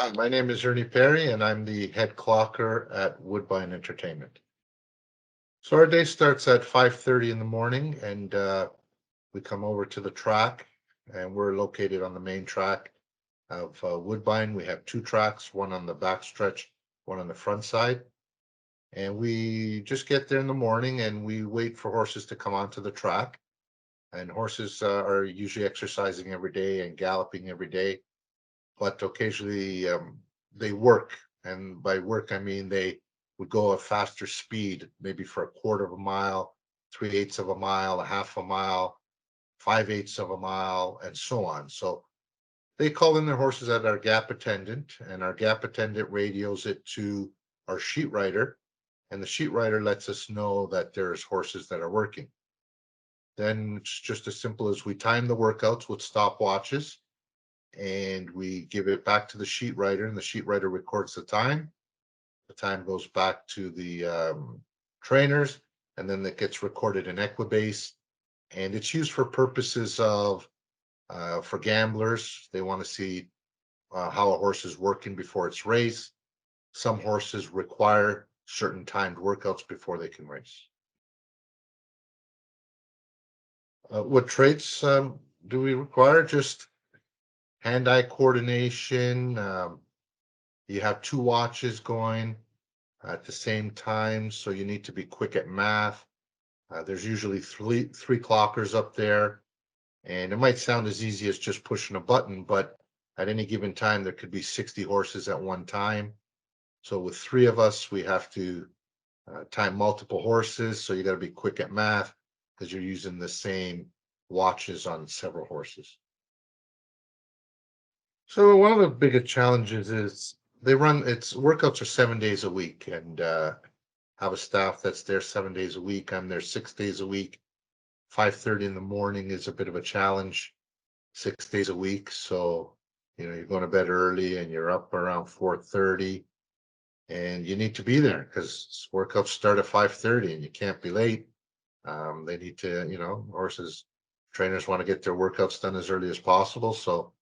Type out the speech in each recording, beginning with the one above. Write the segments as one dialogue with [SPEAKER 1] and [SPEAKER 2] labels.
[SPEAKER 1] Hi, my name is Ernie Perri, and I'm the head clocker at Woodbine Entertainment. So our day starts at 5:30 in the morning, and we come over to the track, and we're located on the main track of Woodbine. We have two tracks, one on the back stretch, one on the front side. And we just get there in the morning and we wait for horses to come onto the track. And horses are usually exercising every day and galloping every day, but occasionally they work. And by work, I mean they would go a faster speed, maybe for a quarter of a mile, 3/8 of a mile, a half a mile, 5/8 of a mile, and so on. So they call in their horses at our gap attendant, and our gap attendant radios it to our sheet writer, and the sheet writer lets us know that there's horses that are working. Then it's just as simple as we time the workouts with stopwatches, and we give it back to the sheet writer, and the sheet writer records the time. The time goes back to the trainers, and then it gets recorded in Equibase, and it's used for purposes of for gamblers. They want to see how a horse is working before its race. Some horses require certain timed workouts before they can race. What traits do we require? Just hand-eye coordination. You have two watches going at the same time, so you need to be quick at math. There's usually three clockers up there, and it might sound as easy as just pushing a button, but at any given time, there could be 60 horses at one time. So with three of us, we have to time multiple horses. So you got to be quick at math because you're using the same watches on several horses. So one of the biggest challenges is its workouts are 7 days a week, and have a staff that's there 7 days a week. I'm there 6 days a week. 5:30 in the morning is a bit of a challenge, 6 days a week. So, you're going to bed early and you're up around 4:30, and you need to be there because workouts start at 5:30 and you can't be late. They need to, horses, trainers want to get their workouts done as early as possible. So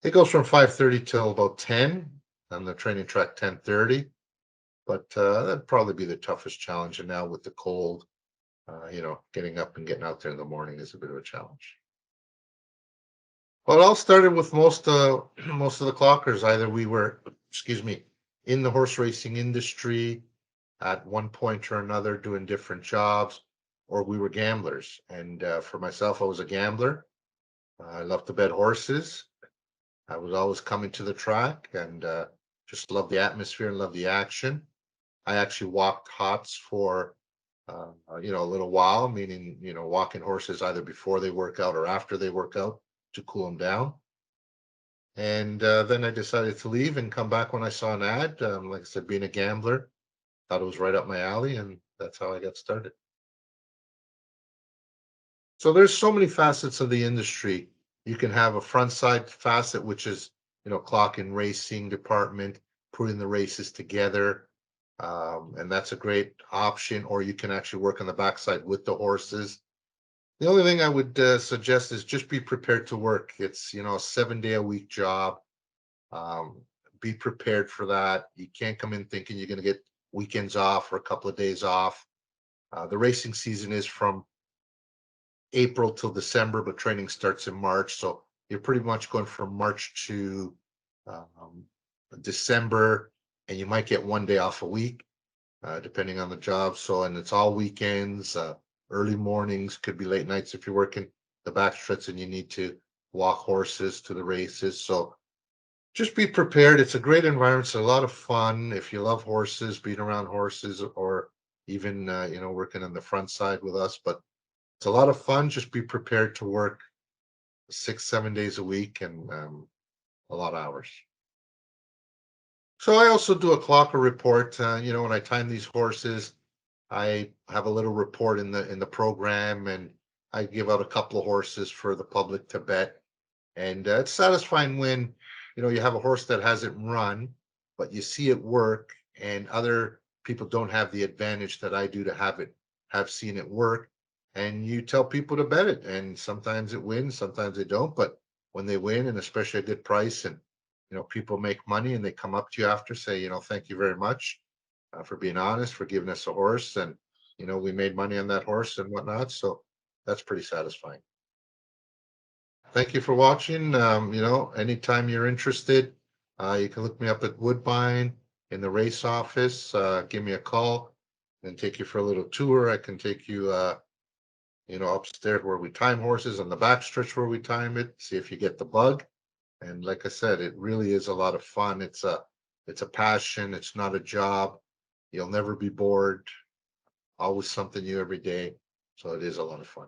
[SPEAKER 1] it goes from 5:30 till about 10 on the training track, 10:30. But that'd probably be the toughest challenge. And now with the cold, getting up and getting out there in the morning is a bit of a challenge. Well, it all started with most most of the clockers. Either we were, excuse me, in the horse racing industry at one point or another doing different jobs, or we were gamblers. And for myself, I was a gambler. I love to bet horses. I was always coming to the track and just love the atmosphere and love the action. I actually walked hots for a little while, meaning walking horses either before they work out or after they work out to cool them down. And then I decided to leave and come back when I saw an ad. Like I said, being a gambler, thought it was right up my alley, and that's how I got started. So there's so many facets of the industry. You can have a front side facet, which is clock and racing department, putting the races together, and that's a great option. Or you can actually work on the backside with the horses. The only thing I would suggest is just be prepared to work. It's a 7-day-a-week job. Um, be prepared for that. You can't come in thinking you're going to get weekends off or a couple of days off. The racing season is from April till December, but training starts in March. So you're pretty much going from March to um, December, and you might get one day off a week, depending on the job. So, and it's all weekends, early mornings, could be late nights if you're working the backstretch and you need to walk horses to the races. So just be prepared. It's a great environment. It's a lot of fun. If you love horses, being around horses, or even, working on the front side with us, but it's a lot of fun. Just be prepared to work 6, 7 days a week and a lot of hours. So I also do a clocker report. When I time these horses, I have a little report in the program, and I give out a couple of horses for the public to bet. And it's satisfying when you have a horse that hasn't run, but you see it work, and other people don't have the advantage that I do to have seen it work. And you tell people to bet it, and sometimes it wins, sometimes they don't. But when they win, and especially a good price, and people make money and they come up to you after, say, thank you very much for being honest, for giving us a horse, and we made money on that horse and whatnot. So that's pretty satisfying. Thank you for watching. Anytime you're interested, you can look me up at Woodbine in the race office. Give me a call and take you for a little tour. I can take you, upstairs where we time horses, on the backstretch where we time it, see if you get the bug. And like I said, it really is a lot of fun. It's a passion. It's not a job. You'll never be bored. Always something new every day. So it is a lot of fun.